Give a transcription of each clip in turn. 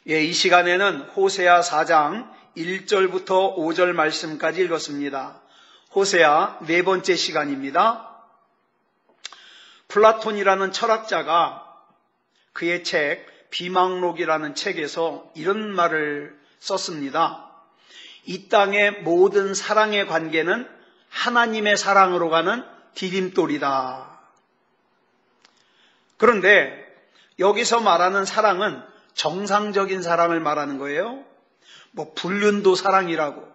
이 시간에는 호세아 4장 1절부터 5절 말씀까지 읽었습니다. 호세아 네 번째 시간입니다. 플라톤이라는 철학자가 그의 책 비망록이라는 책에서 이런 말을 썼습니다. 이 땅의 모든 사랑의 관계는 하나님의 사랑으로 가는 디딤돌이다. 그런데 여기서 말하는 사랑은 정상적인 사랑을 말하는 거예요. 불륜도 사랑이라고,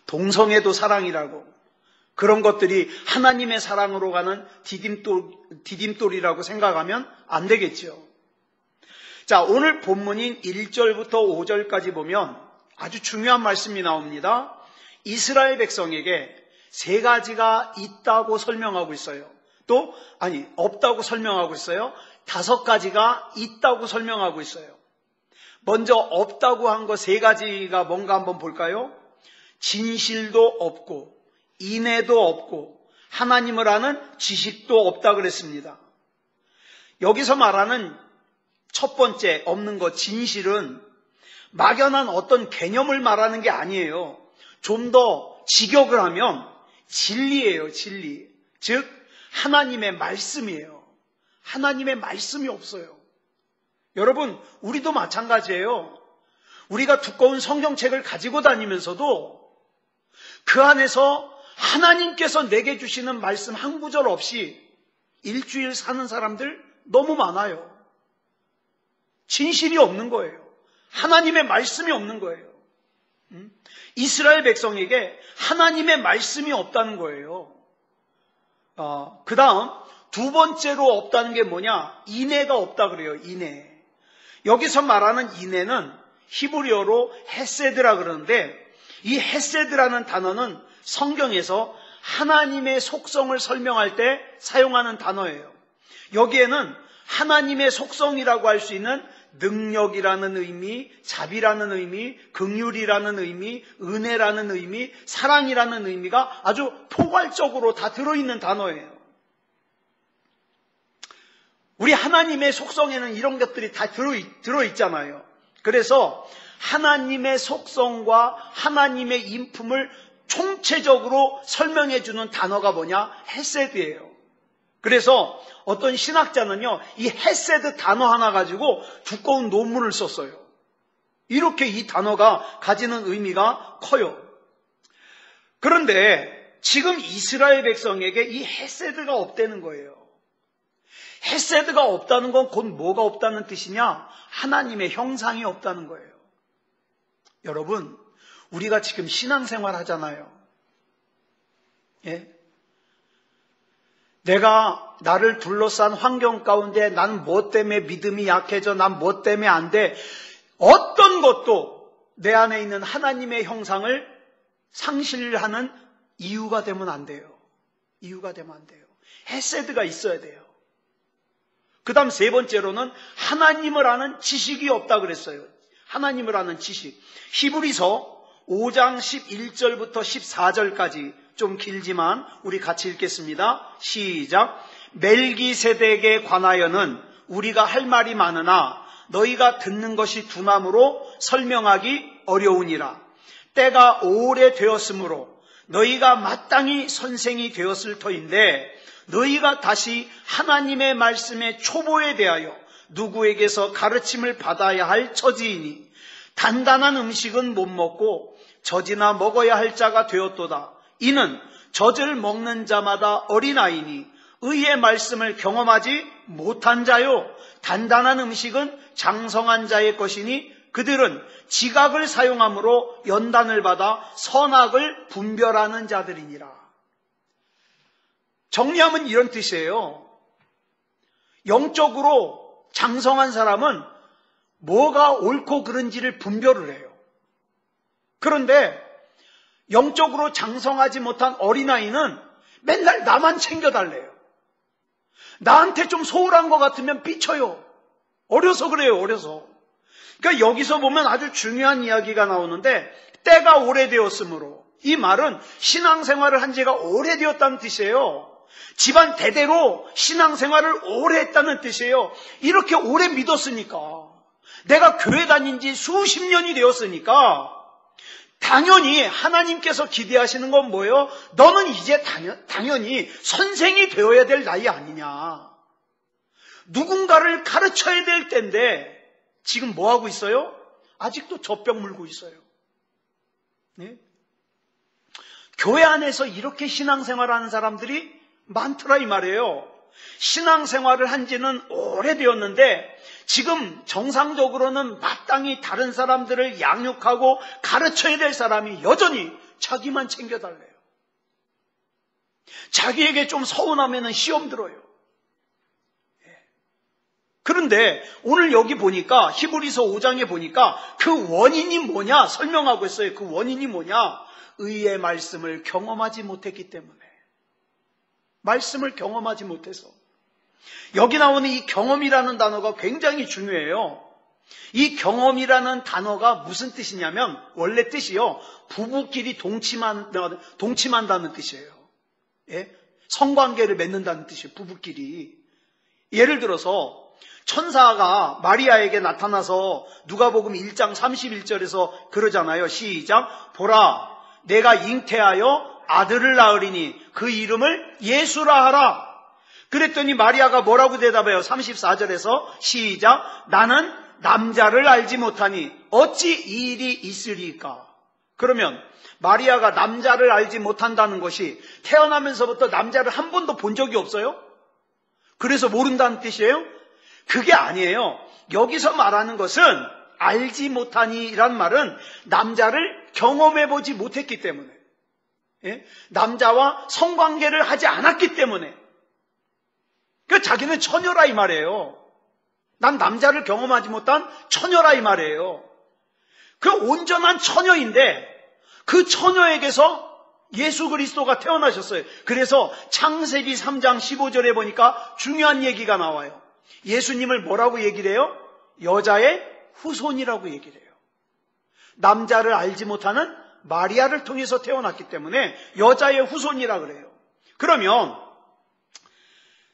동성애도 사랑이라고, 그런 것들이 하나님의 사랑으로 가는 디딤돌이라고 생각하면 안 되겠죠. 자, 오늘 본문인 1절부터 5절까지 보면 아주 중요한 말씀이 나옵니다. 이스라엘 백성에게 세 가지가 있다고 설명하고 있어요. 없다고 설명하고 있어요. 5가지가 있다고 설명하고 있어요. 먼저 없다고 한 거 세 가지가 뭔가 한번 볼까요? 진실도 없고, 인애도 없고, 하나님을 아는 지식도 없다 그랬습니다. 여기서 말하는 첫 번째 없는 것, 진실은 막연한 어떤 개념을 말하는 게 아니에요. 좀 더 직역을 하면 진리예요, 진리. 즉 하나님의 말씀이에요. 하나님의 말씀이 없어요. 여러분, 우리도 마찬가지예요. 우리가 두꺼운 성경책을 가지고 다니면서도 그 안에서 하나님께서 내게 주시는 말씀 한 구절 없이 일주일 사는 사람들 너무 많아요. 진실이 없는 거예요. 하나님의 말씀이 없는 거예요. 이스라엘 백성에게 하나님의 말씀이 없다는 거예요. 그 다음 두 번째로 없다는 게 뭐냐? 인애가 없다 그래요. 인애. 여기서 말하는 인애는 히브리어로 헤세드라 그러는데, 이 헤세드라는 단어는 성경에서 하나님의 속성을 설명할 때 사용하는 단어예요. 여기에는 하나님의 속성이라고 할 수 있는 능력이라는 의미, 자비라는 의미, 긍휼이라는 의미, 은혜라는 의미, 사랑이라는 의미가 아주 포괄적으로 다 들어있는 단어예요. 우리 하나님의 속성에는 이런 것들이 다 들어있잖아요. 그래서 하나님의 속성과 하나님의 인품을 총체적으로 설명해 주는 단어가 뭐냐? 헤세드예요. 그래서 어떤 신학자는요, 이 헤세드 단어 하나 가지고 두꺼운 논문을 썼어요. 이렇게 이 단어가 가지는 의미가 커요. 그런데 지금 이스라엘 백성에게 이 헤세드가 없다는 거예요. 헤세드가 없다는 건 곧 뭐가 없다는 뜻이냐? 하나님의 형상이 없다는 거예요. 여러분, 우리가 지금 신앙생활 하잖아요. 예? 내가 나를 둘러싼 환경 가운데 난 뭐 때문에 믿음이 약해져, 난 뭐 때문에 안 돼, 어떤 것도 내 안에 있는 하나님의 형상을 상실하는 이유가 되면 안 돼요. 이유가 되면 안 돼요. 헤세드가 있어야 돼요. 그 다음 세 번째로는 하나님을 아는 지식이 없다 그랬어요. 하나님을 아는 지식. 히브리서 5장 11절부터 14절까지 좀 길지만 우리 같이 읽겠습니다. 시작. 멜기세덱에 관하여는 우리가 할 말이 많으나 너희가 듣는 것이 두나무로 설명하기 어려우니라. 때가 오래되었으므로 너희가 마땅히 선생이 되었을 터인데 너희가 다시 하나님의 말씀의 초보에 대하여 누구에게서 가르침을 받아야 할 처지이니 단단한 음식은 못 먹고 젖이나 먹어야 할 자가 되었도다. 이는 젖을 먹는 자마다 어린아이니 의의 말씀을 경험하지 못한 자요. 단단한 음식은 장성한 자의 것이니 그들은 지각을 사용함으로 연단을 받아 선악을 분별하는 자들이니라. 정리하면 이런 뜻이에요. 영적으로 장성한 사람은 뭐가 옳고 그른지를 분별을 해요. 그런데 영적으로 장성하지 못한 어린아이는 맨날 나만 챙겨달래요. 나한테 좀 소홀한 것 같으면 삐쳐요. 어려서 그래요, 어려서. 그러니까 여기서 보면 아주 중요한 이야기가 나오는데, 때가 오래되었으므로, 이 말은 신앙생활을 한 지가 오래되었다는 뜻이에요. 집안 대대로 신앙생활을 오래 했다는 뜻이에요. 이렇게 오래 믿었으니까 내가 교회 다닌 지 수십 년이 되었으니까 당연히 하나님께서 기대하시는 건 뭐예요? 너는 이제 당연히 선생이 되어야 될 나이 아니냐. 누군가를 가르쳐야 될 때인데 지금 뭐 하고 있어요? 아직도 젖병 물고 있어요. 네? 교회 안에서 이렇게 신앙생활하는 사람들이 많더라 이 말이에요. 신앙생활을 한 지는 오래되었는데 지금 정상적으로는 마땅히 다른 사람들을 양육하고 가르쳐야 될 사람이 여전히 자기만 챙겨달래요. 자기에게 좀 서운하면 시험 들어요. 그런데 오늘 여기 보니까 히브리서 5장에 보니까 그 원인이 뭐냐 설명하고 있어요. 그 원인이 뭐냐? 의의 말씀을 경험하지 못했기 때문에. 말씀을 경험하지 못해서. 여기 나오는 이 경험이라는 단어가 굉장히 중요해요. 이 경험이라는 단어가 무슨 뜻이냐면 원래 뜻이요. 부부끼리 동침한다는 뜻이에요. 예? 성관계를 맺는다는 뜻이에요. 부부끼리. 예를 들어서 천사가 마리아에게 나타나서 누가복음 1장 31절에서 그러잖아요. 시작. 보라, 내가 잉태하여 아들을 낳으리니 그 이름을 예수라 하라. 그랬더니 마리아가 뭐라고 대답해요? 34절에서 시작. 나는 남자를 알지 못하니 어찌 이 일이 있으리까? 그러면 마리아가 남자를 알지 못한다는 것이 태어나면서부터 남자를 한 번도 본 적이 없어요? 그래서 모른다는 뜻이에요? 그게 아니에요. 여기서 말하는 것은 알지 못하니란 말은 남자를 경험해보지 못했기 때문에, 예? 남자와 성관계를 하지 않았기 때문에, 그러니까 자기는 처녀라 이 말이에요. 난 남자를 경험하지 못한 처녀라 이 말이에요. 그 온전한 처녀인데 그 처녀에게서 예수 그리스도가 태어나셨어요. 그래서 창세기 3장 15절에 보니까 중요한 얘기가 나와요. 예수님을 뭐라고 얘기를 해요? 여자의 후손이라고 얘기를 해요. 남자를 알지 못하는 마리아를 통해서 태어났기 때문에 여자의 후손이라 그래요. 그러면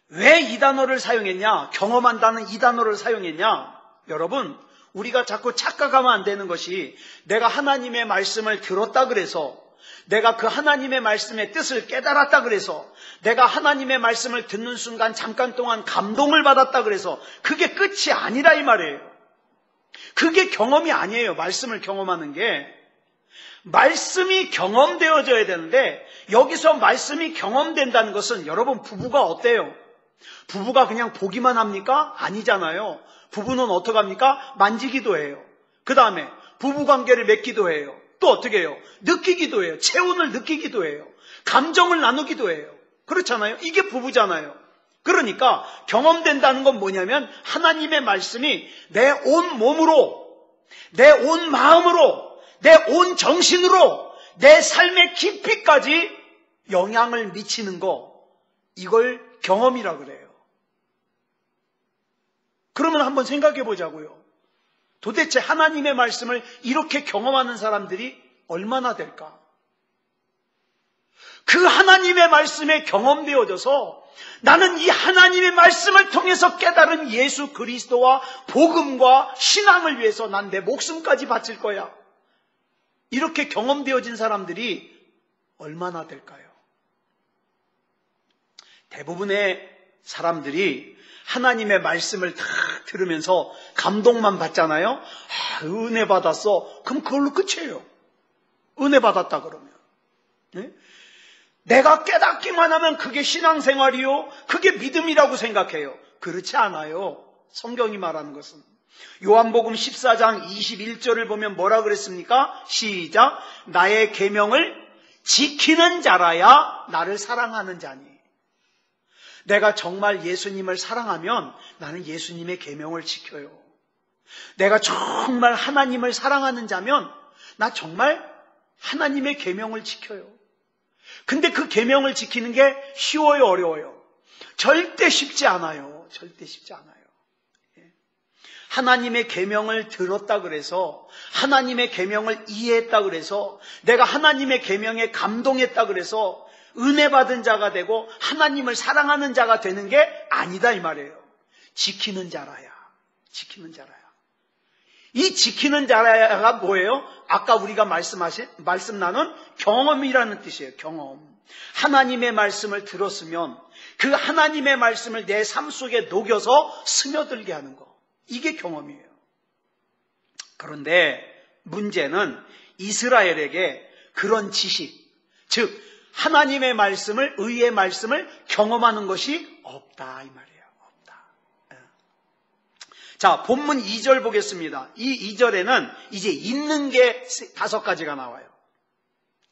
왜 이 단어를 사용했냐? 경험한다는 이 단어를 사용했냐? 여러분, 우리가 자꾸 착각하면 안 되는 것이 내가 하나님의 말씀을 들었다 그래서, 내가 그 하나님의 말씀의 뜻을 깨달았다 그래서, 내가 하나님의 말씀을 듣는 순간 잠깐 동안 감동을 받았다 그래서 그게 끝이 아니라 이 말이에요. 그게 경험이 아니에요. 말씀을 경험하는 게. 말씀이 경험되어져야 되는데 여기서 말씀이 경험된다는 것은 여러분 부부가 어때요? 부부가 그냥 보기만 합니까? 아니잖아요. 부부는 어떻게 합니까? 만지기도 해요. 그 다음에 부부관계를 맺기도 해요. 또 어떻게 해요? 느끼기도 해요. 체온을 느끼기도 해요. 감정을 나누기도 해요. 그렇잖아요. 이게 부부잖아요. 그러니까 경험된다는 건 뭐냐면 하나님의 말씀이 내 온 몸으로, 내 온 마음으로, 내 온 정신으로, 내 삶의 깊이까지 영향을 미치는 거, 이걸 경험이라 그래요. 그러면 한번 생각해 보자고요. 도대체 하나님의 말씀을 이렇게 경험하는 사람들이 얼마나 될까? 그 하나님의 말씀에 경험되어져서 나는 이 하나님의 말씀을 통해서 깨달은 예수 그리스도와 복음과 신앙을 위해서 난 내 목숨까지 바칠 거야. 이렇게 경험되어진 사람들이 얼마나 될까요? 대부분의 사람들이 하나님의 말씀을 다 들으면서 감동만 받잖아요. 아, 은혜 받았어. 그럼 그걸로 끝이에요. 은혜 받았다 그러면. 네? 내가 깨닫기만 하면 그게 신앙생활이요? 그게 믿음이라고 생각해요. 그렇지 않아요. 성경이 말하는 것은. 요한복음 14장 21절을 보면 뭐라 그랬습니까? 시작. 나의 계명을 지키는 자라야 나를 사랑하는 자니. 내가 정말 예수님을 사랑하면 나는 예수님의 계명을 지켜요. 내가 정말 하나님을 사랑하는 자면 나 정말 하나님의 계명을 지켜요. 근데 그 계명을 지키는 게 쉬워요, 어려워요? 절대 쉽지 않아요. 절대 쉽지 않아요. 하나님의 계명을 들었다 그래서, 하나님의 계명을 이해했다 그래서, 내가 하나님의 계명에 감동했다 그래서 은혜 받은 자가 되고 하나님을 사랑하는 자가 되는 게 아니다 이 말이에요. 지키는 자라야. 지키는 자라야. 이 지키는 자가 뭐예요? 아까 우리가 말씀 나눈 경험이라는 뜻이에요. 경험. 하나님의 말씀을 들었으면 그 하나님의 말씀을 내 삶 속에 녹여서 스며들게 하는 거. 이게 경험이에요. 그런데 문제는 이스라엘에게 그런 지식, 즉 하나님의 말씀을, 의의 말씀을 경험하는 것이 없다 이 말이에요. 없다. 자, 본문 2절 보겠습니다. 이 2절에는 이제 있는 게 5가지가 나와요.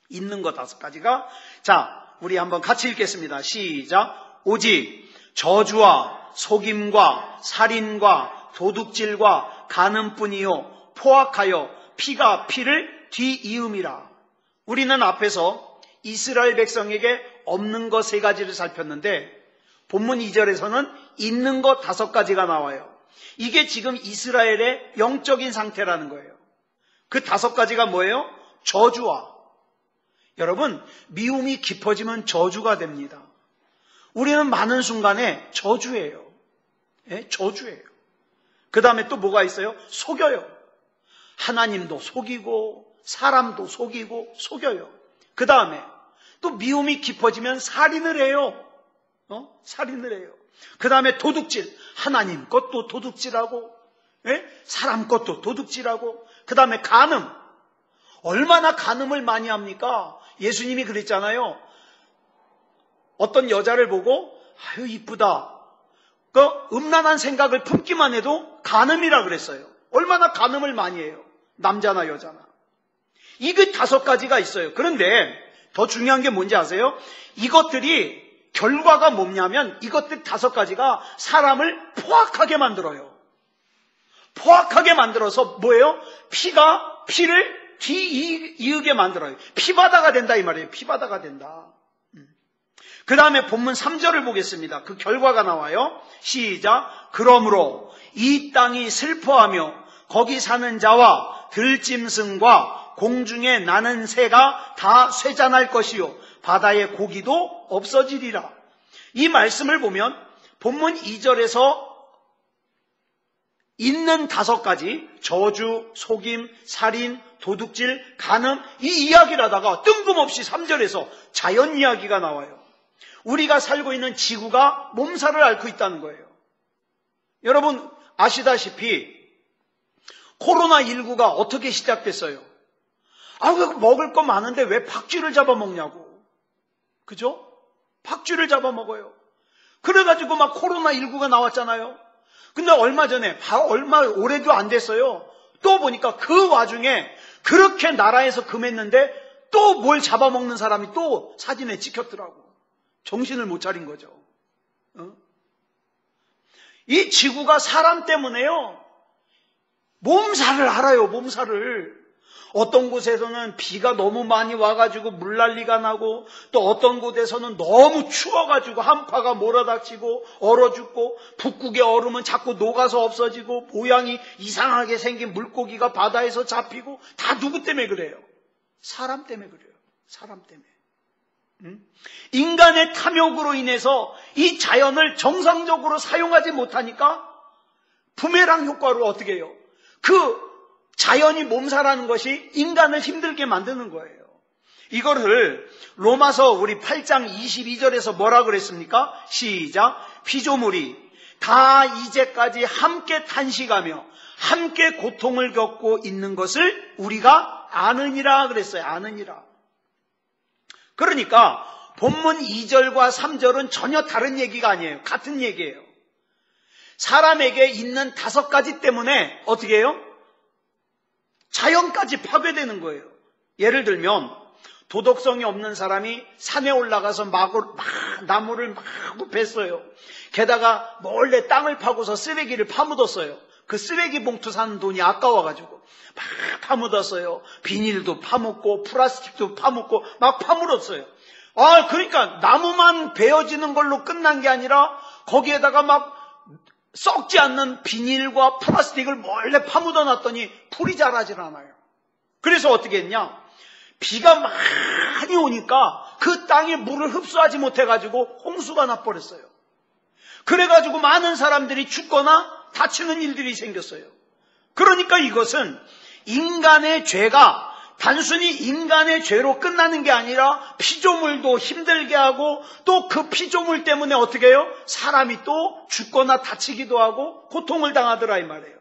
있는 거 5가지가. 자, 우리 한번 같이 읽겠습니다. 시작. 오직 저주와 속임과 살인과 도둑질과 간음뿐이요 포악하여 피가 피를 뒤이음이라. 우리는 앞에서 이스라엘 백성에게 없는 것 3가지를 살폈는데 본문 2절에서는 있는 것 5가지가 나와요. 이게 지금 이스라엘의 영적인 상태라는 거예요. 그 5가지가 뭐예요? 저주와. 여러분, 미움이 깊어지면 저주가 됩니다. 우리는 많은 순간에 저주예요. 예? 저주예요. 그 다음에 또 뭐가 있어요? 속여요. 하나님도 속이고 사람도 속이고 속여요. 그 다음에 또 미움이 깊어지면 살인을 해요. 살인을 해요. 그 다음에 도둑질. 하나님 것도 도둑질하고, 예? 사람 것도 도둑질하고, 그 다음에 간음. 얼마나 간음을 많이 합니까? 예수님이 그랬잖아요. 어떤 여자를 보고 아유 이쁘다. 그 음란한 생각을 품기만 해도 간음이라 그랬어요. 얼마나 간음을 많이 해요. 남자나 여자나. 이게 5가지가 있어요. 그런데 더 중요한 게 뭔지 아세요? 이것들이 결과가 뭐냐면 이것들 5가지가 사람을 포악하게 만들어요. 포악하게 만들어서 뭐예요? 피가 피를 뒤이으게 만들어요. 피바다가 된다 이 말이에요. 피바다가 된다. 그 다음에 본문 3절을 보겠습니다. 그 결과가 나와요. 시작. 그러므로 이 땅이 슬퍼하며 거기 사는 자와 들짐승과 공중에 나는 새가 다 쇠잔할 것이요 바다의 고기도 없어지리라. 이 말씀을 보면 본문 2절에서 있는 5가지 저주, 속임, 살인, 도둑질, 간음 이 이야기를 하다가 뜬금없이 3절에서 자연 이야기가 나와요. 우리가 살고 있는 지구가 몸살을 앓고 있다는 거예요. 여러분 아시다시피 코로나19가 어떻게 시작됐어요? 왜 먹을 거 많은데 왜 박쥐를 잡아먹냐고. 그죠? 박쥐를 잡아먹어요. 그래가지고 막 코로나19가 나왔잖아요. 근데 얼마 전에, 얼마 오래도 안 됐어요. 또 보니까 그 와중에 그렇게 나라에서 금했는데 또 뭘 잡아먹는 사람이 또 사진에 찍혔더라고. 정신을 못 차린 거죠. 이 지구가 사람 때문에요. 몸살을 앓아요. 몸살을. 어떤 곳에서는 비가 너무 많이 와가지고 물난리가 나고 또 어떤 곳에서는 너무 추워가지고 한파가 몰아닥치고 얼어 죽고 북극의 얼음은 자꾸 녹아서 없어지고 모양이 이상하게 생긴 물고기가 바다에서 잡히고 다 누구 때문에 그래요? 사람 때문에 그래요. 사람 때문에. 인간의 탐욕으로 인해서 이 자연을 정상적으로 사용하지 못하니까 부메랑 효과로 어떻게 해요? 그 자연이 몸살하는 것이 인간을 힘들게 만드는 거예요. 이거를 로마서 우리 8장 22절에서 뭐라 그랬습니까? 시작. 피조물이 다 이제까지 함께 탄식하며 함께 고통을 겪고 있는 것을 우리가 아느니라 그랬어요. 아느니라. 그러니까 본문 2절과 3절은 전혀 다른 얘기가 아니에요. 같은 얘기예요. 사람에게 있는 5가지 때문에 어떻게 해요? 자연까지 파괴되는 거예요. 예를 들면 도덕성이 없는 사람이 산에 올라가서 나무를 마구 뱄어요. 게다가 몰래 땅을 파고서 쓰레기를 파묻었어요. 그 쓰레기 봉투 사는 돈이 아까워가지고 막 파묻었어요. 비닐도 파묻고 플라스틱도 파묻고 막 파묻었어요. 그러니까 나무만 베어지는 걸로 끝난 게 아니라 거기에다가 막 썩지 않는 비닐과 플라스틱을 몰래 파묻어 놨더니 풀이 자라질 않아요. 그래서 어떻게 했냐? 비가 많이 오니까 그 땅에 물을 흡수하지 못해가지고 홍수가 나버렸어요. 그래가지고 많은 사람들이 죽거나 다치는 일들이 생겼어요. 그러니까 이것은 인간의 죄가 단순히 인간의 죄로 끝나는 게 아니라 피조물도 힘들게 하고 또 그 피조물 때문에 어떻게 해요? 사람이 또 죽거나 다치기도 하고 고통을 당하더라 이 말이에요.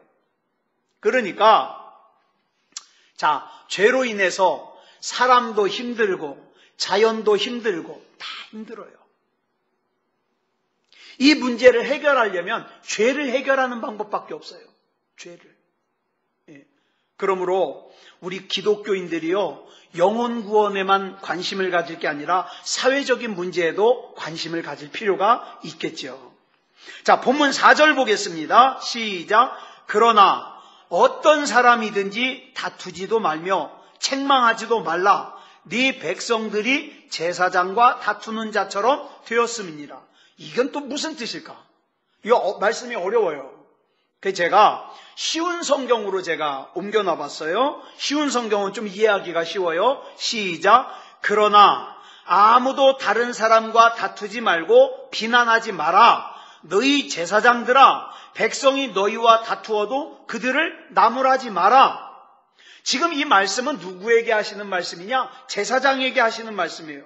그러니까 자, 죄로 인해서 사람도 힘들고 자연도 힘들고 다 힘들어요. 이 문제를 해결하려면 죄를 해결하는 방법밖에 없어요. 죄를. 그러므로 우리 기독교인들이요, 영혼 구원에만 관심을 가질 게 아니라 사회적인 문제에도 관심을 가질 필요가 있겠죠. 자, 본문 4절 보겠습니다. 시작. 그러나 어떤 사람이든지 다투지도 말며 책망하지도 말라. 네 백성들이 제사장과 다투는 자처럼 되었음이니라. 이건 또 무슨 뜻일까? 이 말씀이 어려워요. 그래서 제가 쉬운 성경으로 제가 옮겨놔 봤어요. 쉬운 성경은 좀 이해하기가 쉬워요. 시작. 그러나 아무도 다른 사람과 다투지 말고 비난하지 마라. 너희 제사장들아, 백성이 너희와 다투어도 그들을 나무라지 마라. 지금 이 말씀은 누구에게 하시는 말씀이냐? 제사장에게 하시는 말씀이에요.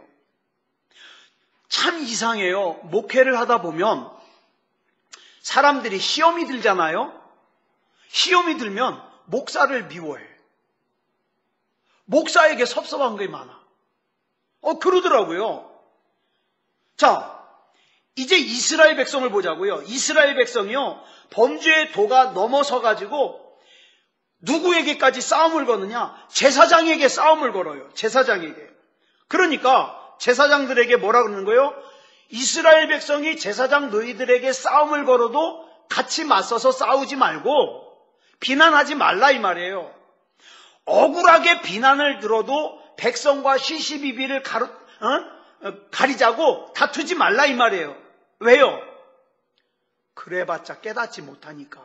참 이상해요. 목회를 하다 보면 사람들이 시험이 들잖아요. 시험이 들면 목사를 미워해. 목사에게 섭섭한 게 많아. 그러더라고요. 자, 이제 이스라엘 백성을 보자고요. 이스라엘 백성이요, 범죄의 도가 넘어서가지고 누구에게까지 싸움을 거느냐? 제사장에게 싸움을 걸어요. 제사장에게. 그러니까 제사장들에게 뭐라 그러는 거예요? 이스라엘 백성이 제사장 너희들에게 싸움을 걸어도 같이 맞서서 싸우지 말고 비난하지 말라 이 말이에요. 억울하게 비난을 들어도 백성과 시시비비를 가리자고 다투지 말라 이 말이에요. 왜요? 그래봤자 깨닫지 못하니까.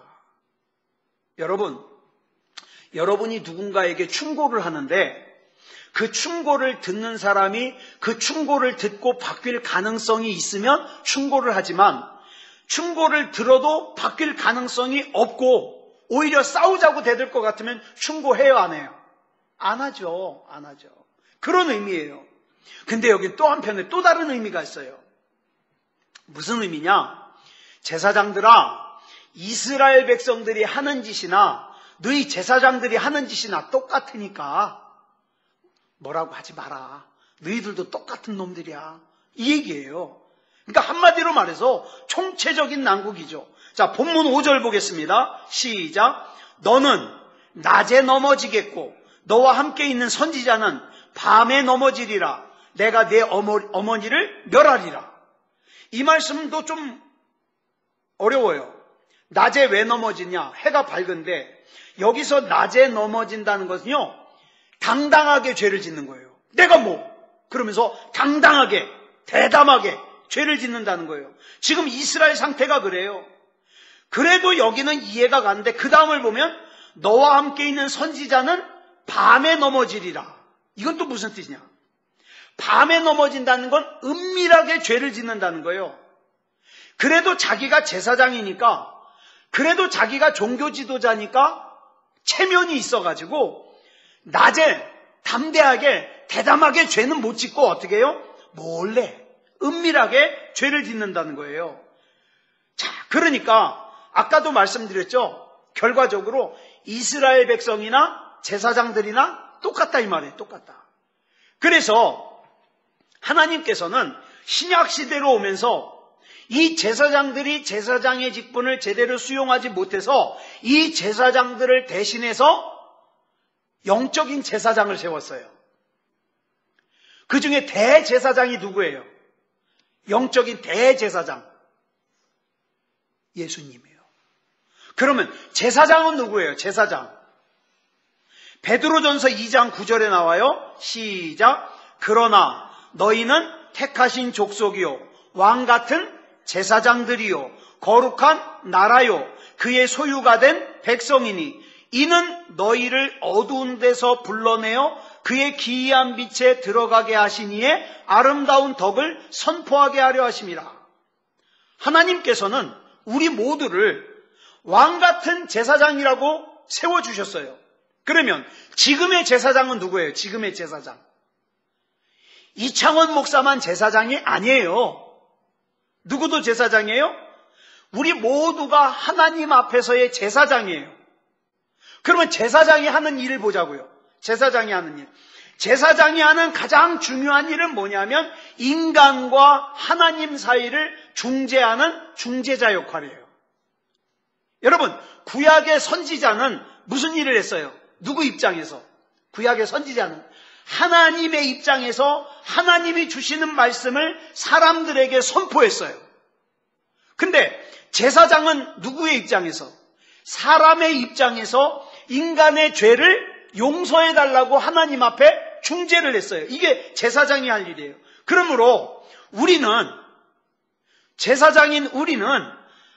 여러분이 누군가에게 충고를 하는데 그 충고를 듣는 사람이 그 충고를 듣고 바뀔 가능성이 있으면 충고를 하지만 충고를 들어도 바뀔 가능성이 없고 오히려 싸우자고 대들 것 같으면 충고해요, 안 해요? 안 하죠. 안 하죠. 그런 의미예요. 근데 여기 또 한편에 또 다른 의미가 있어요. 무슨 의미냐? 제사장들아, 이스라엘 백성들이 하는 짓이나 너희 제사장들이 하는 짓이나 똑같으니까 뭐라고 하지 마라. 너희들도 똑같은 놈들이야. 이 얘기예요. 그러니까 한마디로 말해서 총체적인 난국이죠. 자, 본문 5절 보겠습니다. 시작. 너는 낮에 넘어지겠고 너와 함께 있는 선지자는 밤에 넘어지리라. 내가 내 어머니를 멸하리라. 이 말씀도 좀 어려워요. 낮에 왜 넘어지냐? 해가 밝은데 여기서 낮에 넘어진다는 것은요, 당당하게 죄를 짓는 거예요. 내가 그러면서 당당하게 대담하게 죄를 짓는다는 거예요. 지금 이스라엘 상태가 그래요. 그래도 여기는 이해가 가는데 그 다음을 보면 너와 함께 있는 선지자는 밤에 넘어지리라. 이건 또 무슨 뜻이냐? 밤에 넘어진다는 건 은밀하게 죄를 짓는다는 거예요. 그래도 자기가 제사장이니까, 그래도 자기가 종교 지도자니까 체면이 있어가지고 낮에 담대하게 대담하게 죄는 못 짓고 어떻게 해요? 몰래 은밀하게 죄를 짓는다는 거예요. 자, 그러니까 아까도 말씀드렸죠. 결과적으로 이스라엘 백성이나 제사장들이나 똑같다 이 말이에요. 똑같다. 그래서 하나님께서는 신약 시대로 오면서 이 제사장들이 제사장의 직분을 제대로 수용하지 못해서 이 제사장들을 대신해서 영적인 제사장을 세웠어요. 그 중에 대제사장이 누구예요? 영적인 대제사장. 예수님이에요. 그러면 제사장은 누구예요? 제사장. 베드로전서 2장 9절에 나와요. 시작. 그러나 너희는 택하신 족속이요 왕 같은 제사장들이요 거룩한 나라요 그의 소유가 된 백성이니 이는 너희를 어두운 데서 불러내어 그의 기이한 빛에 들어가게 하시니에 아름다운 덕을 선포하게 하려 하심이라. 하나님께서는 우리 모두를 왕 같은 제사장이라고 세워주셨어요. 그러면 지금의 제사장은 누구예요? 지금의 제사장. 이창원 목사만 제사장이 아니에요. 누구도 제사장이에요? 우리 모두가 하나님 앞에서의 제사장이에요. 그러면 제사장이 하는 일을 보자고요. 제사장이 하는 일. 제사장이 하는 가장 중요한 일은 뭐냐면 인간과 하나님 사이를 중재하는 중재자 역할이에요. 여러분, 구약의 선지자는 무슨 일을 했어요? 누구 입장에서? 구약의 선지자는 하나님의 입장에서 하나님이 주시는 말씀을 사람들에게 선포했어요. 근데 제사장은 누구의 입장에서? 사람의 입장에서 인간의 죄를 용서해달라고 하나님 앞에 중재를 했어요. 이게 제사장이 할 일이에요. 그러므로 우리는, 제사장인 우리는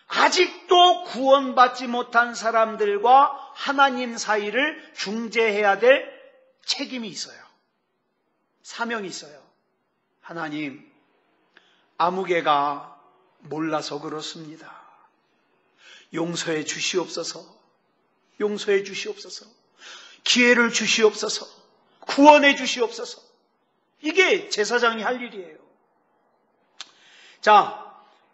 아직도 구원받지 못한 사람들과 하나님 사이를 중재해야 될 책임이 있어요. 사명이 있어요. 하나님, 아무개가 몰라서 그렇습니다. 용서해 주시옵소서. 용서해 주시옵소서. 기회를 주시옵소서. 구원해 주시옵소서. 이게 제사장이 할 일이에요. 자,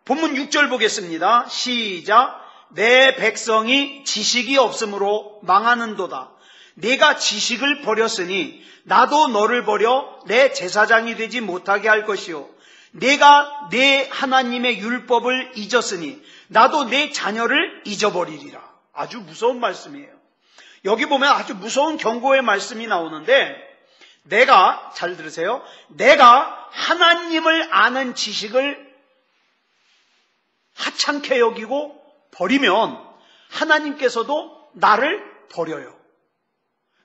본문 6절 보겠습니다. 시작. 내 백성이 지식이 없으므로 망하는도다. 내가 지식을 버렸으니 나도 너를 버려 내 제사장이 되지 못하게 할 것이요. 내가 내 하나님의 율법을 잊었으니 나도 내 자녀를 잊어버리리라. 아주 무서운 말씀이에요. 여기 보면 아주 무서운 경고의 말씀이 나오는데, 내가, 잘 들으세요. 내가 하나님을 아는 지식을 하찮게 여기고 버리면 하나님께서도 나를 버려요.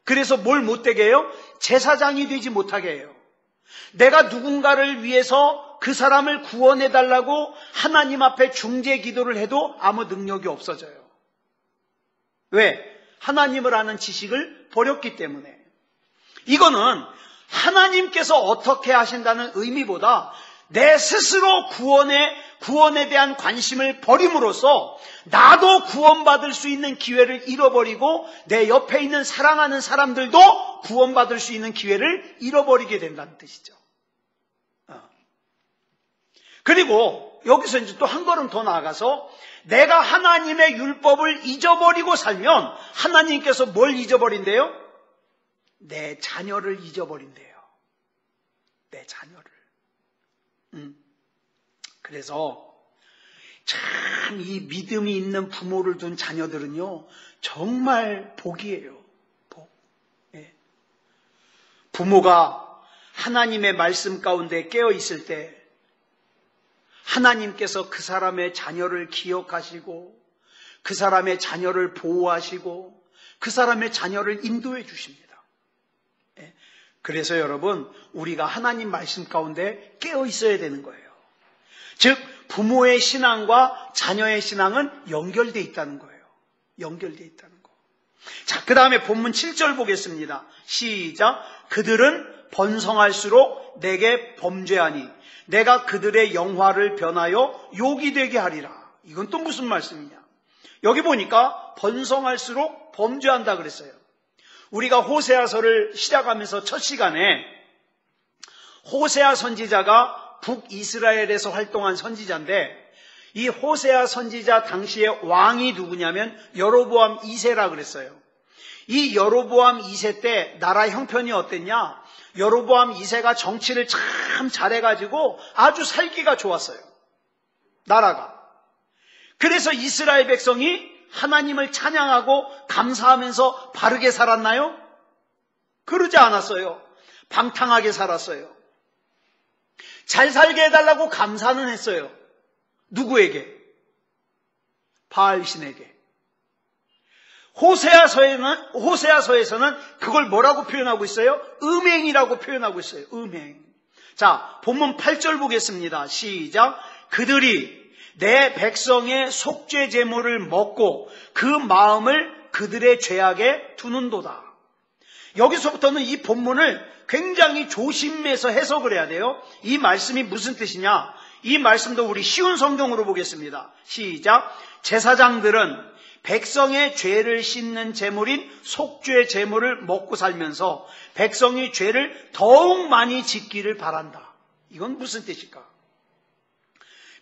그래서 뭘 못되게 해요? 제사장이 되지 못하게 해요. 내가 누군가를 위해서 그 사람을 구원해달라고 하나님 앞에 중재 기도를 해도 아무 능력이 없어져요. 왜? 하나님을 아는 지식을 버렸기 때문에. 이거는 하나님께서 어떻게 하신다는 의미보다 내 스스로 구원에 대한 관심을 버림으로써 나도 구원받을 수 있는 기회를 잃어버리고 내 옆에 있는 사랑하는 사람들도 구원받을 수 있는 기회를 잃어버리게 된다는 뜻이죠. 그리고 여기서 이제 또 한 걸음 더 나아가서 내가 하나님의 율법을 잊어버리고 살면 하나님께서 뭘 잊어버린대요? 내 자녀를 잊어버린대요. 내 자녀를. 그래서 참 이 믿음이 있는 부모를 둔 자녀들은요, 정말 복이에요. 복. 예. 부모가 하나님의 말씀 가운데 깨어 있을 때 하나님께서 그 사람의 자녀를 기억하시고 그 사람의 자녀를 보호하시고 그 사람의 자녀를 인도해 주십니다. 예. 그래서 여러분, 우리가 하나님 말씀 가운데 깨어 있어야 되는 거예요. 즉 부모의 신앙과 자녀의 신앙은 연결되어 있다는 거예요. 연결되어 있다는 거. 자, 그 다음에 본문 7절 보겠습니다. 시작. 그들은 번성할수록 내게 범죄하니 내가 그들의 영화를 변하여 욕이 되게 하리라. 이건 또 무슨 말씀이냐? 여기 보니까 번성할수록 범죄한다 그랬어요. 우리가 호세아서를 시작하면서 첫 시간에 호세아 선지자가 북이스라엘에서 활동한 선지자인데, 이 호세아 선지자 당시에 왕이 누구냐면 여로보암 2세라 그랬어요. 이 여로보암 2세 때 나라 형편이 어땠냐? 여로보암 2세가 정치를 참 잘해가지고 아주 살기가 좋았어요. 나라가. 그래서 이스라엘 백성이 하나님을 찬양하고 감사하면서 바르게 살았나요? 그러지 않았어요. 방탕하게 살았어요. 잘 살게 해달라고 감사는 했어요. 누구에게? 바알신에게. 호세아서에서는 그걸 뭐라고 표현하고 있어요? 음행이라고 표현하고 있어요. 음행. 자, 본문 8절 보겠습니다. 시작. 그들이 내 백성의 속죄 제물을 먹고 그 마음을 그들의 죄악에 두는도다. 여기서부터는 이 본문을 굉장히 조심해서 해석을 해야 돼요. 이 말씀이 무슨 뜻이냐? 이 말씀도 우리 쉬운 성경으로 보겠습니다. 시작. 제사장들은 백성의 죄를 씻는 제물인 속죄 제물을 먹고 살면서 백성이 죄를 더욱 많이 짓기를 바란다. 이건 무슨 뜻일까?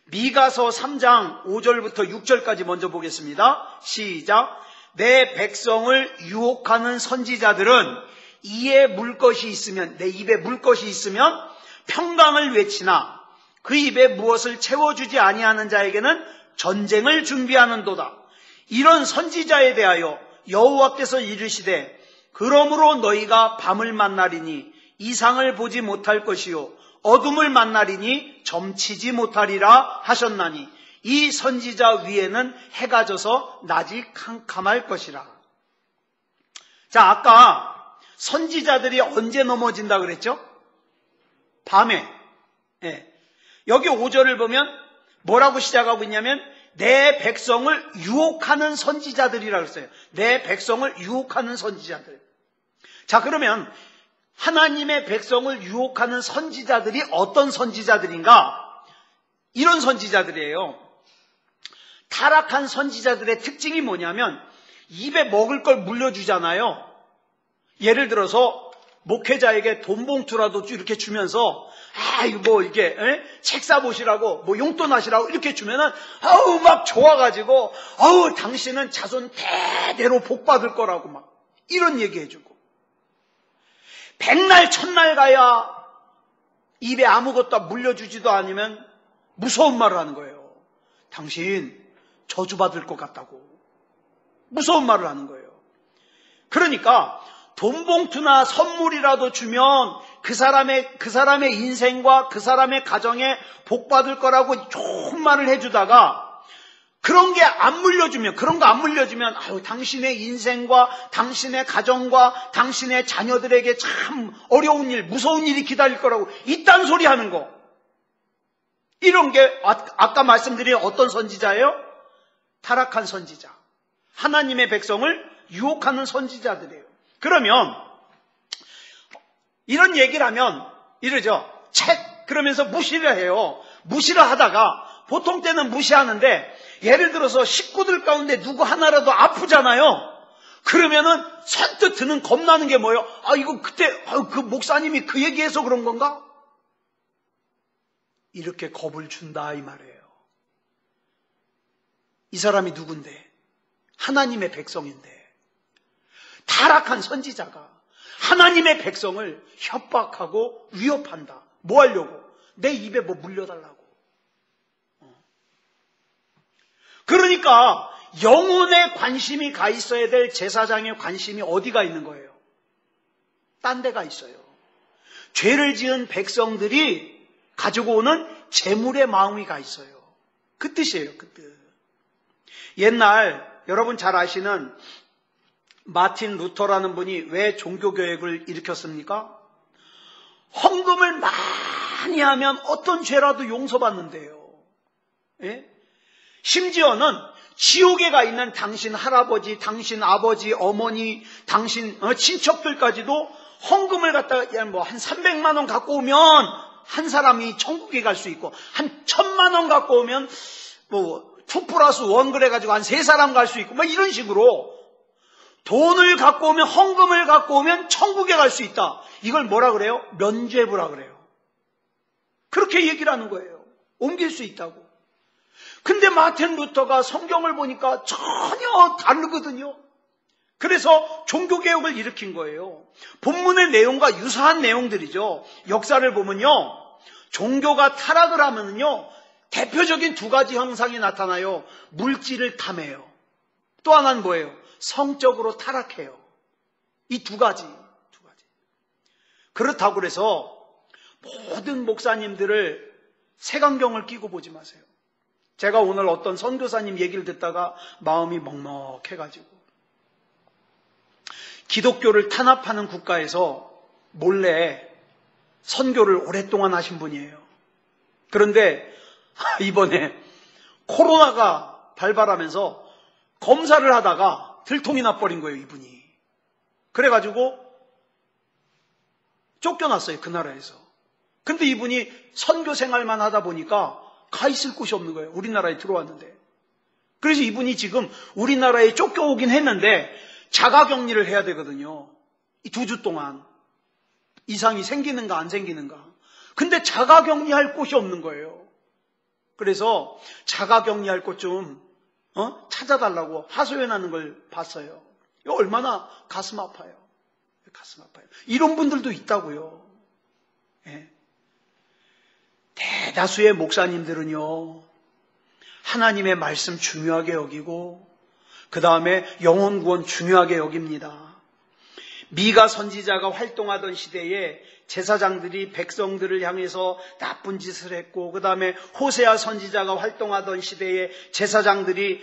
미가서 3장 5절부터 6절까지 먼저 보겠습니다. 시작. 내 백성을 유혹하는 선지자들은 이에 물 것이 있으면, 내 입에 물 것이 있으면 평강을 외치나 그 입에 무엇을 채워주지 아니하는 자에게는 전쟁을 준비하는도다. 이런 선지자에 대하여 여호와께서 이르시되 그러므로 너희가 밤을 만나리니 이상을 보지 못할 것이요 어둠을 만나리니 점치지 못하리라 하셨나니 이 선지자 위에는 해가 져서 낮이 캄캄할 것이라. 자, 아까 선지자들이 언제 넘어진다 그랬죠? 밤에. 예. 여기 5절을 보면 뭐라고 시작하고 있냐면 내 백성을 유혹하는 선지자들이라고 했어요. 내 백성을 유혹하는 선지자들. 자, 그러면 하나님의 백성을 유혹하는 선지자들이 어떤 선지자들인가? 이런 선지자들이에요. 타락한 선지자들의 특징이 뭐냐면 입에 먹을 걸 물려주잖아요. 예를 들어서 목회자에게 돈 봉투라도 이렇게 주면서 이게 책 사보시라고 용돈 하시라고 이렇게 주면은 막 좋아가지고 당신은 자손 대대로 복 받을 거라고 막 이런 얘기해주고, 백날 천날 가야 입에 아무것도 물려주지도 않으면 무서운 말을 하는 거예요. 당신 저주받을 것 같다고 무서운 말을 하는 거예요. 그러니까 돈 봉투나 선물이라도 주면 그 사람의 인생과 그 사람의 가정에 복 받을 거라고 좋은 말을 해주다가 그런 거 안 물려주면 당신의 인생과 당신의 가정과 당신의 자녀들에게 참 어려운 일, 무서운 일이 기다릴 거라고 이딴 소리 하는 거. 이런 게 아까 말씀드린 어떤 선지자예요? 타락한 선지자. 하나님의 백성을 유혹하는 선지자들이에요. 그러면 이런 얘기를 하면 이러죠. 책 그러면서 무시를 해요. 무시를 하다가 보통 때는 무시하는데 예를 들어서 식구들 가운데 누구 하나라도 아프잖아요. 그러면은 선뜻 드는 겁나는 게 뭐예요? 이거 그때 그 목사님이 그 얘기해서 그런 건가? 이렇게 겁을 준다 이 말이에요. 이 사람이 누군데? 하나님의 백성인데 타락한 선지자가 하나님의 백성을 협박하고 위협한다. 뭐 하려고? 내 입에 뭐 물려달라고. 그러니까 영혼에 관심이 가 있어야 될 제사장의 관심이 어디가 있는 거예요? 딴 데가 있어요. 죄를 지은 백성들이 가지고 오는 재물의 마음이 가 있어요. 그 뜻이에요. 그 뜻. 옛날 여러분 잘 아시는 마틴 루터라는 분이 왜 종교개혁을 일으켰습니까? 헌금을 많이 하면 어떤 죄라도 용서받는데요. 예? 심지어는 지옥에 가 있는 당신 할아버지, 당신 아버지, 어머니, 당신 친척들까지도 헌금을 갖다가 한 300만 원 갖고 오면 한 사람이 천국에 갈 수 있고 한 1000만 원 갖고 오면 2+1 그래가지고 한 3사람 갈 수 있고 이런 식으로 돈을 갖고 오면 헌금을 갖고 오면 천국에 갈 수 있다. 이걸 뭐라 그래요? 면죄부라 그래요. 그렇게 얘기를 하는 거예요. 옮길 수 있다고. 근데 마틴 루터가 성경을 보니까 전혀 다르거든요. 그래서 종교개혁을 일으킨 거예요. 본문의 내용과 유사한 내용들이죠. 역사를 보면요. 종교가 타락을 하면요. 대표적인 2가지 형상이 나타나요. 물질을 탐해요. 또 하나는 뭐예요? 성적으로 타락해요. 이 2가지. 그렇다고 그래서 모든 목사님들을 색안경을 끼고 보지 마세요. 제가 오늘 어떤 선교사님 얘기를 듣다가 마음이 먹먹해가지고 기독교를 탄압하는 국가에서 몰래 선교를 오랫동안 하신 분이에요. 그런데 이번에 코로나가 발발하면서 검사를 하다가 들통이 나버린 거예요, 이분이. 그래가지고 쫓겨났어요, 그 나라에서. 근데 이분이 선교 생활만 하다 보니까 가 있을 곳이 없는 거예요. 우리나라에 들어왔는데. 그래서 이분이 지금 우리나라에 쫓겨오긴 했는데 자가격리를 해야 되거든요. 이 2주 동안. 이상이 생기는가 안 생기는가. 근데 자가격리할 곳이 없는 거예요. 그래서 자가격리할 곳 좀 찾아달라고 하소연하는 걸 봤어요. 이거 얼마나 가슴 아파요. 가슴 아파요. 이런 분들도 있다고요. 예. 대다수의 목사님들은요, 하나님의 말씀 중요하게 여기고 그 다음에 영혼 구원 중요하게 여깁니다. 미가 선지자가 활동하던 시대에 제사장들이 백성들을 향해서 나쁜 짓을 했고, 그 다음에 호세아 선지자가 활동하던 시대에 제사장들이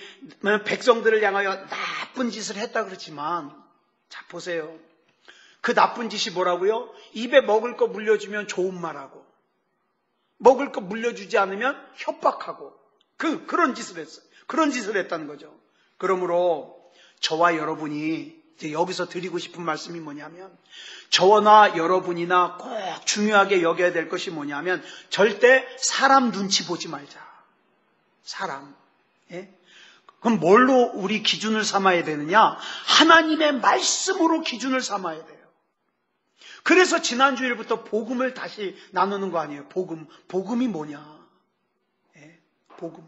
백성들을 향하여 나쁜 짓을 했다 그러지만, 자 보세요. 그 나쁜 짓이 뭐라고요? 입에 먹을 거 물려주면 좋은 말하고, 먹을 거 물려주지 않으면 협박하고, 그런 짓을 했어요. 그런 짓을 했다는 거죠. 그러므로 저와 여러분이 이제 여기서 드리고 싶은 말씀이 뭐냐면, 저나 여러분이나 꼭 중요하게 여겨야 될 것이 뭐냐면, 절대 사람 눈치 보지 말자. 사람. 예? 그럼 뭘로 우리 기준을 삼아야 되느냐? 하나님의 말씀으로 기준을 삼아야 돼요. 그래서 지난 주일부터 복음을 다시 나누는 거 아니에요. 복음이 뭐냐? 예? 복음.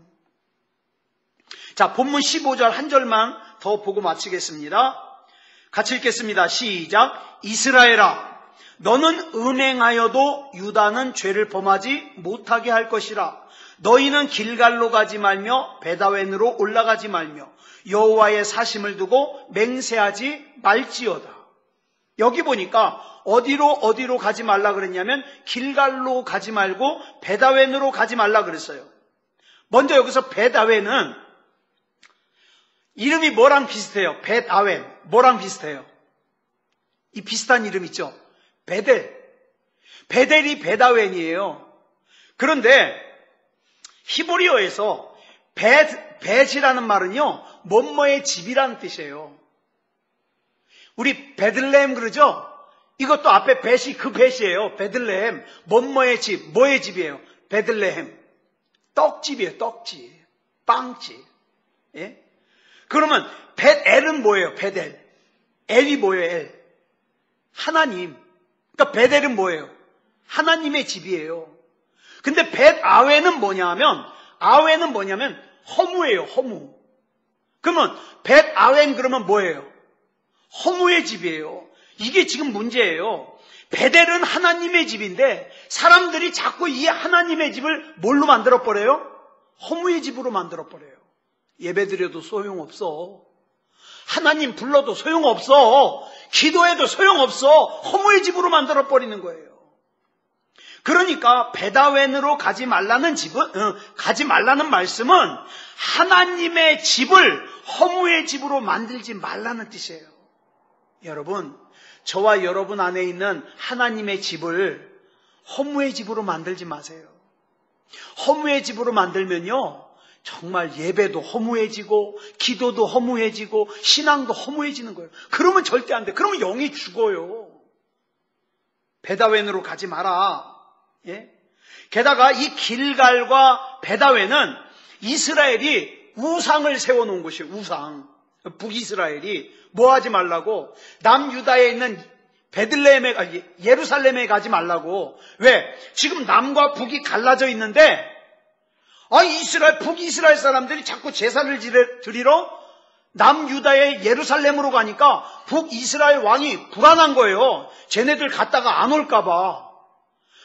자, 본문 15절 한 절만 더 보고 마치겠습니다. 같이 읽겠습니다. 시작. 이스라엘아, 너는 음행하여도 유다는 죄를 범하지 못하게 할 것이라. 너희는 길갈로 가지 말며 베다웬으로 올라가지 말며 여호와의 사심을 두고 맹세하지 말지어다. 여기 보니까 어디로 가지 말라 그랬냐면 길갈로 가지 말고 베다웬으로 가지 말라 그랬어요. 먼저 여기서 베다웬은 이름이 뭐랑 비슷해요? 벳아웬. 뭐랑 비슷해요? 이 비슷한 이름 있죠? 베델. 베델이 벳아웬이에요. 그런데 히브리어에서 벳이라는 말은요, 뭐뭐의 집이라는 뜻이에요. 우리 베들레헴 그러죠? 이것도 앞에 벳이 그 벳이에요. 베들레헴. 뭐뭐의 집. 뭐의 집이에요? 베들레헴. 떡집이에요. 떡집. 빵집. 예? 그러면 벳엘은 뭐예요? 벳엘. 엘이 뭐예요? 엘. 하나님. 그러니까 벳엘은 뭐예요? 하나님의 집이에요. 근데 벳아웬은 뭐냐면 허무예요. 허무. 그러면 벳아웬 그러면 뭐예요? 허무의 집이에요. 이게 지금 문제예요. 베델은 하나님의 집인데 사람들이 자꾸 이 하나님의 집을 뭘로 만들어버려요? 허무의 집으로 만들어버려요. 예배드려도 소용없어. 하나님 불러도 소용없어. 기도해도 소용없어. 허무의 집으로 만들어버리는 거예요. 그러니까 베다웬으로 가지 말라는 말씀은 하나님의 집을 허무의 집으로 만들지 말라는 뜻이에요. 여러분, 저와 여러분 안에 있는 하나님의 집을 허무의 집으로 만들지 마세요. 허무의 집으로 만들면요, 정말 예배도 허무해지고 기도도 허무해지고 신앙도 허무해지는 거예요. 그러면 절대 안 돼. 그러면 영이 죽어요. 베다웬으로 가지 마라. 예? 게다가 이 길갈과 베다웬은 이스라엘이 우상을 세워놓은 곳이에요. 우상. 북이스라엘이 뭐 하지 말라고? 남유다에 있는 예루살렘에 가지 말라고. 왜? 지금 남과 북이 갈라져 있는데 북이스라엘 사람들이 자꾸 제사를 드리러 남유다의 예루살렘으로 가니까 북이스라엘 왕이 불안한 거예요. 쟤네들 갔다가 안 올까봐.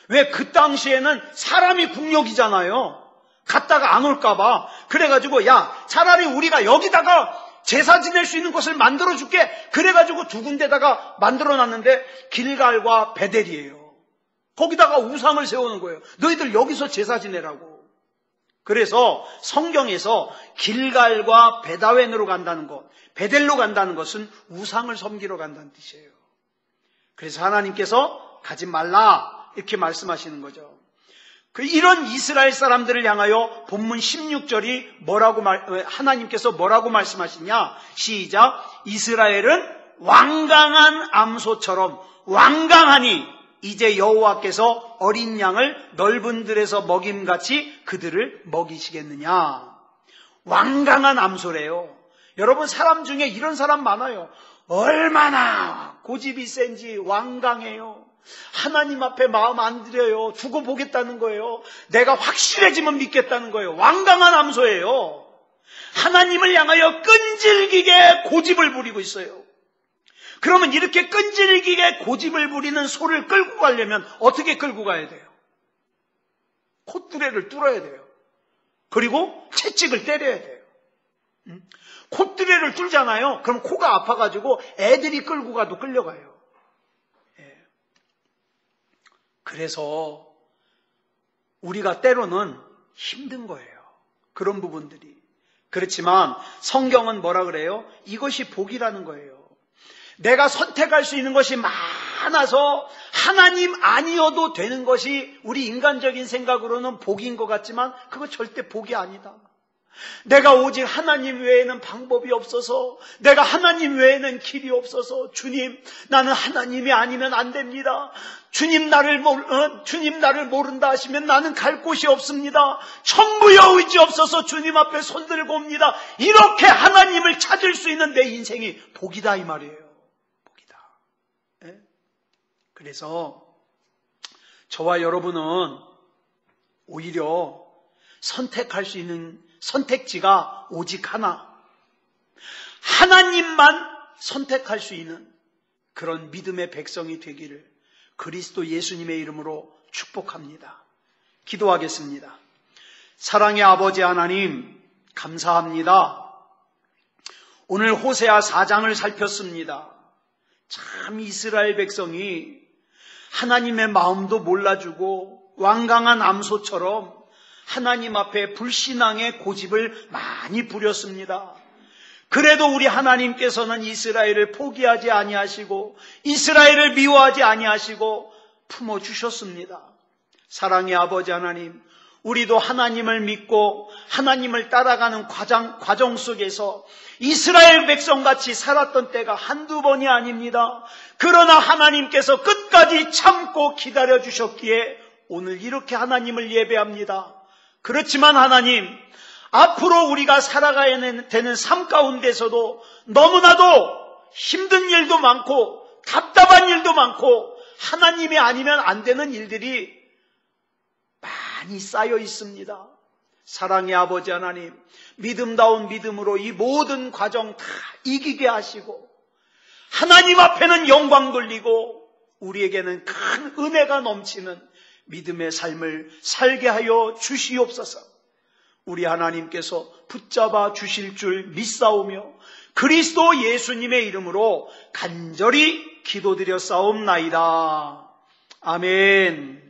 왜? 그 당시에는 사람이 국력이잖아요. 갔다가 안 올까봐. 그래가지고 야, 차라리 우리가 여기다가 제사 지낼 수 있는 곳을 만들어줄게. 그래가지고 두 군데다가 만들어놨는데 길갈과 베델이에요. 거기다가 우상을 세우는 거예요. 너희들 여기서 제사 지내라고. 그래서 성경에서 길갈과 베다웬으로 간다는 것, 베델로 간다는 것은 우상을 섬기러 간다는 뜻이에요. 그래서 하나님께서 가지 말라 이렇게 말씀하시는 거죠. 이런 이스라엘 사람들을 향하여 본문 16절이 하나님께서 뭐라고 말씀하시냐? 시작. 이스라엘은 완강한 암소처럼 완강하니 이제 여호와께서 어린 양을 넓은 들에서 먹임같이 그들을 먹이시겠느냐? 완강한 암소래요. 여러분, 사람 중에 이런 사람 많아요. 얼마나 고집이 센지 완강해요. 하나님 앞에 마음 안 들여요. 두고 보겠다는 거예요. 내가 확실해지면 믿겠다는 거예요. 완강한 암소예요. 하나님을 향하여 끈질기게 고집을 부리고 있어요. 그러면 이렇게 끈질기게 고집을 부리는 소를 끌고 가려면 어떻게 끌고 가야 돼요? 콧뚜레를 뚫어야 돼요. 그리고 채찍을 때려야 돼요. 콧뚜레를 뚫잖아요. 그럼 코가 아파가지고 애들이 끌고 가도 끌려가요. 그래서 우리가 때로는 힘든 거예요. 그런 부분들이. 그렇지만 성경은 뭐라 그래요? 이것이 복이라는 거예요. 내가 선택할 수 있는 것이 많아서 하나님 아니어도 되는 것이 우리 인간적인 생각으로는 복인 것 같지만 그거 절대 복이 아니다. 내가 오직 하나님 외에는 방법이 없어서, 내가 하나님 외에는 길이 없어서, 주님, 나는 하나님이 아니면 안 됩니다. 주님 나를 모른다 하시면 나는 갈 곳이 없습니다. 천부여 의지 없어서 주님 앞에 손들고 옵니다. 이렇게 하나님을 찾을 수 있는 내 인생이 복이다 이 말이에요. 복이다. 네? 그래서 저와 여러분은 오히려 선택할 수 있는 선택지가 오직 하나, 하나님만 선택할 수 있는 그런 믿음의 백성이 되기를 그리스도 예수님의 이름으로 축복합니다. 기도하겠습니다. 사랑의 아버지 하나님, 감사합니다. 오늘 호세아 4장을 살폈습니다. 참 이스라엘 백성이 하나님의 마음도 몰라주고 완강한 암소처럼 하나님 앞에 불신앙의 고집을 많이 부렸습니다. 그래도 우리 하나님께서는 이스라엘을 포기하지 아니하시고 이스라엘을 미워하지 아니하시고 품어주셨습니다. 사랑의 아버지 하나님, 우리도 하나님을 믿고 하나님을 따라가는 과정 속에서 이스라엘 백성같이 살았던 때가 한두 번이 아닙니다. 그러나 하나님께서 끝까지 참고 기다려주셨기에 오늘 이렇게 하나님을 예배합니다. 그렇지만 하나님, 앞으로 우리가 살아가야 되는 삶 가운데서도 너무나도 힘든 일도 많고 답답한 일도 많고 하나님이 아니면 안 되는 일들이 많이 쌓여 있습니다. 사랑의 아버지 하나님, 믿음다운 믿음으로 이 모든 과정 다 이기게 하시고 하나님 앞에는 영광 돌리고 우리에게는 큰 은혜가 넘치는 믿음의 삶을 살게 하여 주시옵소서. 우리 하나님께서 붙잡아 주실 줄 믿사오며 그리스도 예수님의 이름으로 간절히 기도드렸사옵나이다. 아멘.